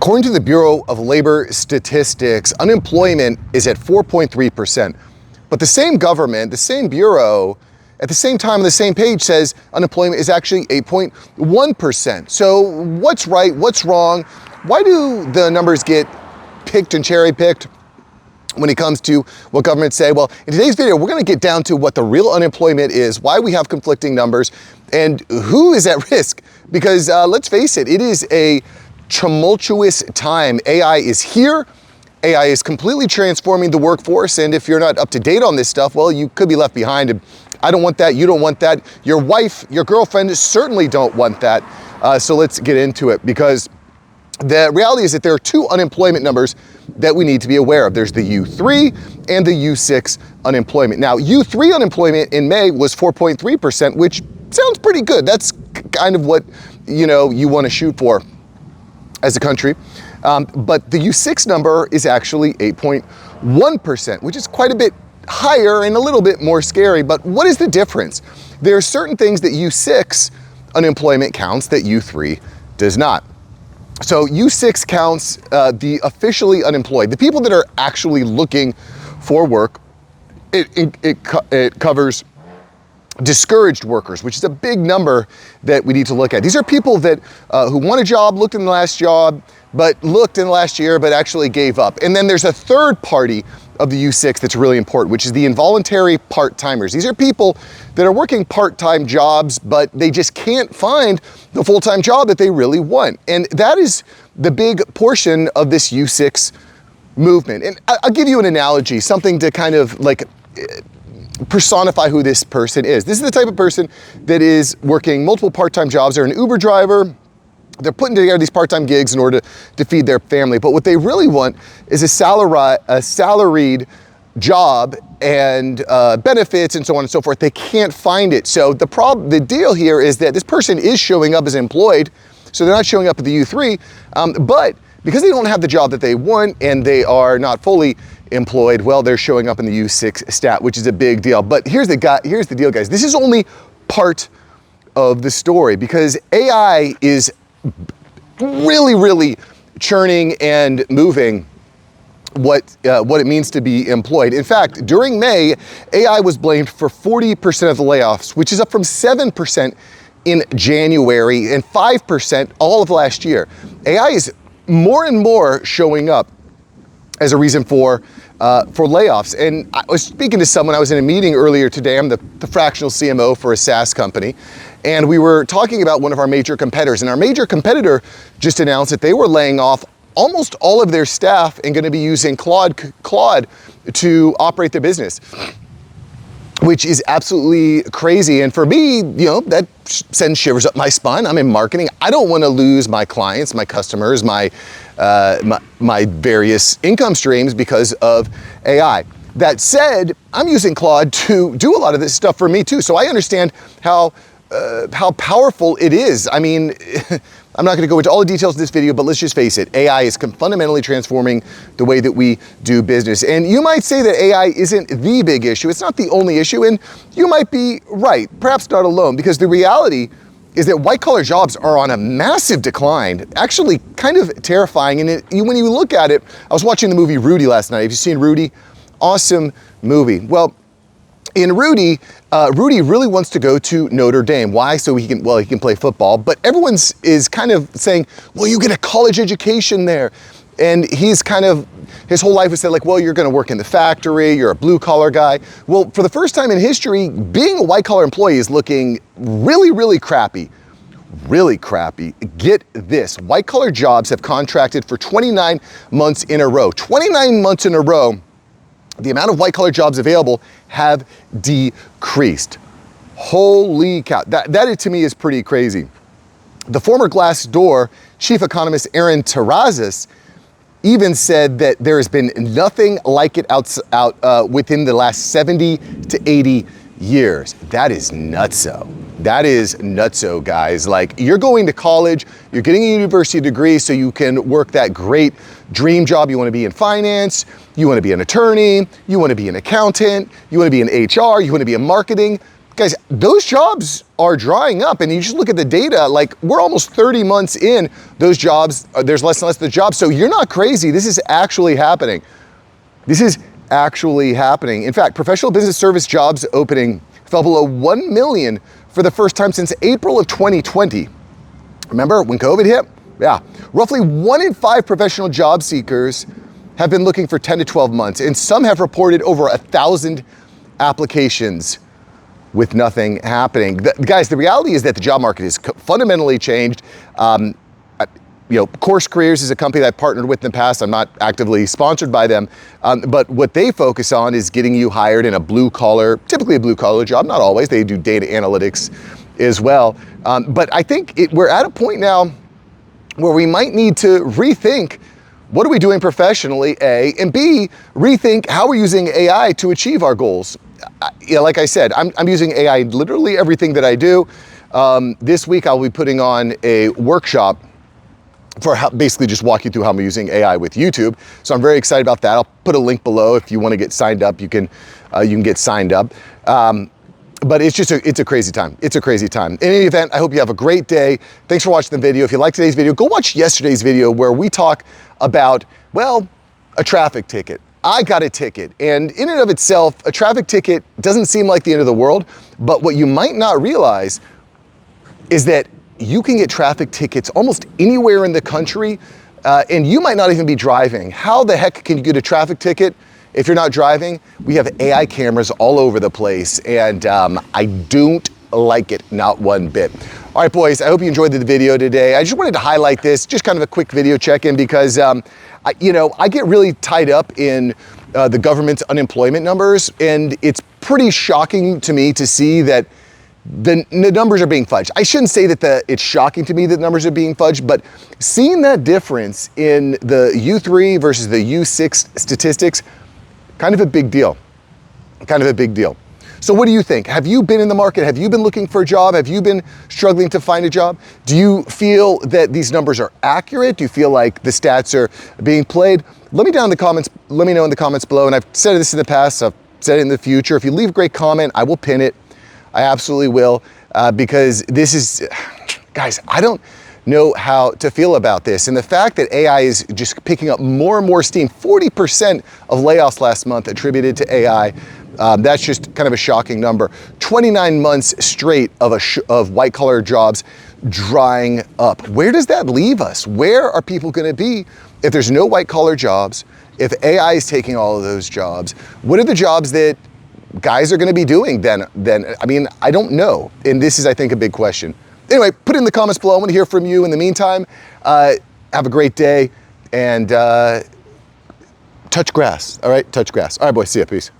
According to the Bureau of Labor Statistics, unemployment is at 4.3%. But the same government, the same bureau, at the same time on the same page says unemployment is actually 8.1%. So what's right? What's wrong? Why do the numbers get picked and cherry-picked when it comes to what governments say? Well, in today's video, we're going to get down to what the real unemployment is, why we have conflicting numbers, and who is at risk. Because let's face it, it is a tumultuous time. AI is here. AI is completely transforming the workforce, and if you're not up to date on this stuff, well, you could be left behind. And I don't want that. You don't want that. Your wife, your girlfriend certainly don't want that. So let's get into it, because the reality is that there are two unemployment numbers that we need to be aware of. There's the U3 and the U6 unemployment. Now, U3 unemployment in May was 4.3%, which sounds pretty good. That's kind of what you want to shoot for as a country. But the U6 number is actually 8.1%, which is quite a bit higher and a little bit more scary. But what is the difference? There are certain things that U6 unemployment counts that U3 does not. So U6 counts the officially unemployed, the people that are actually looking for work. It covers discouraged workers, which is a big number that we need to look at. These are people that who want a job, looked in the last job, but looked in the last year, but actually gave up. And then there's a third party of the U6 that's really important, which is the involuntary part-timers. These are people that are working part-time jobs, but they just can't find the full-time job that they really want. And that is the big portion of this U6 movement. And I'll give you an analogy, something to kind of like personify who this person is. This is the type of person that is working multiple part-time jobs. They're an Uber driver. They're putting together these part-time gigs in order to feed their family. But what they really want is a salaried job and benefits and so on and so forth. They can't find it. So the deal here is that this person is showing up as employed, so they're not showing up at the U3, but because they don't have the job that they want and they are not fully employed, well, they're showing up in the U6 stat, which is a big deal. But here's the deal, guys. This is only part of the story, because AI is really churning and moving what it means to be employed. In fact, during May, AI was blamed for 40% of the layoffs, which is up from 7% in January and 5% all of last year. AI is more and more showing up as a reason for layoffs. And I was speaking to someone, I was in a meeting earlier today. I'm the fractional CMO for a SaaS company. And we were talking about one of our major competitors. And our major competitor just announced that they were laying off almost all of their staff and going to be using Claude to operate their business, which is absolutely crazy. And for me, that sends shivers up my spine. I'm in marketing. I don't want to lose my clients, my customers, my various income streams because of AI. That said, I'm using Claude to do a lot of this stuff for me too. So I understand how powerful it is. I mean, I'm not going to go into all the details of this video, but let's just face it. AI is fundamentally transforming the way that we do business. And you might say that AI isn't the big issue. It's not the only issue. And you might be right, perhaps not alone, because the reality is that white-collar jobs are on a massive decline, actually kind of terrifying. And when you look at it, I was watching the movie Rudy last night. Have you seen Rudy? Awesome movie. Well, in Rudy, Rudy really wants to go to Notre Dame. Why? So he can play football. But everyone is kind of saying, well, you get a college education there. And his whole life was said like, well, you're going to work in the factory, you're a blue collar guy. Well, for the first time in history, being a white collar employee is looking really crappy. Really crappy. Get this, white collar jobs have contracted for 29 months in a row. 29 months in a row, the amount of white-collar jobs available have decreased. Holy cow. That to me is pretty crazy. The former Glassdoor chief economist Aaron Terrazas even said that there has been nothing like it out within the last 70 to 80 years. That is nutso. That is nutso, guys. Like, you're going to college, you're getting a university degree so you can work that great dream job. You want to be in finance, you want to be an attorney, you want to be an accountant, you want to be in HR, you want to be in marketing. Guys, those jobs are drying up, and you just look at the data, like we're almost 30 months in, those jobs, there's less and less of the jobs. So you're not crazy. This is actually happening. This is actually happening. In fact, professional business service jobs opening fell below 1 million for the first time since April of 2020. Remember when COVID hit? Yeah. Roughly 1 in 5 professional job seekers have been looking for 10 to 12 months, and some have reported over 1,000 applications with nothing happening. Guys, the reality is that the job market has fundamentally changed. Course Careers is a company that I've partnered with in the past. I'm not actively sponsored by them, but what they focus on is getting you hired in a typically a blue collar job, not always. They do data analytics as well. But I think we're at a point now where we might need to rethink what are we doing professionally, A, and B, rethink how we're using AI to achieve our goals. Like I said, I'm using AI literally everything that I do. This week I'll be putting on a workshop for basically just walk you through how I'm using AI with YouTube. So I'm very excited about that. I'll put a link below if you want to get signed up. You can get signed up. But it's just it's a crazy time. It's a crazy time. In any event, I hope you have a great day. Thanks for watching the video. If you like today's video, go watch yesterday's video where we talk about, well, a traffic ticket. I got a ticket, and in and of itself, a traffic ticket doesn't seem like the end of the world, but what you might not realize is that you can get traffic tickets almost anywhere in the country, and you might not even be driving. How the heck can you get a traffic ticket if you're not driving? We have AI cameras all over the place, and I don't like it, not one bit. All right, boys, I hope you enjoyed the video today. I just wanted to highlight this, just kind of a quick video check-in, because I get really tied up in the government's unemployment numbers, and it's pretty shocking to me to see that the numbers are being fudged. I shouldn't say that it's shocking to me that numbers are being fudged, but seeing that difference in the U3 versus the U6 statistics, kind of a big deal. Kind of a big deal. So what do you think? Have you been in the market? Have you been looking for a job? Have you been struggling to find a job? Do you feel that these numbers are accurate? Do you feel like the stats are being played? Let me know in the comments below. And I've said this in the past, I've said it in the future. If you leave a great comment, I will pin it. I absolutely will, because this is, guys, I don't know how to feel about this. And the fact that AI is just picking up more and more steam, 40% of layoffs last month attributed to AI, that's just kind of a shocking number. 29 months straight of white collar jobs drying up. Where does that leave us? Where are people gonna be if there's no white collar jobs, if AI is taking all of those jobs? What are the jobs that guys are gonna be doing then? I mean, I don't know. And this is, I think, a big question. Anyway, put it in the comments below. I want to hear from you. In the meantime, have a great day, and touch grass. All right, touch grass. All right, boys, see ya, peace.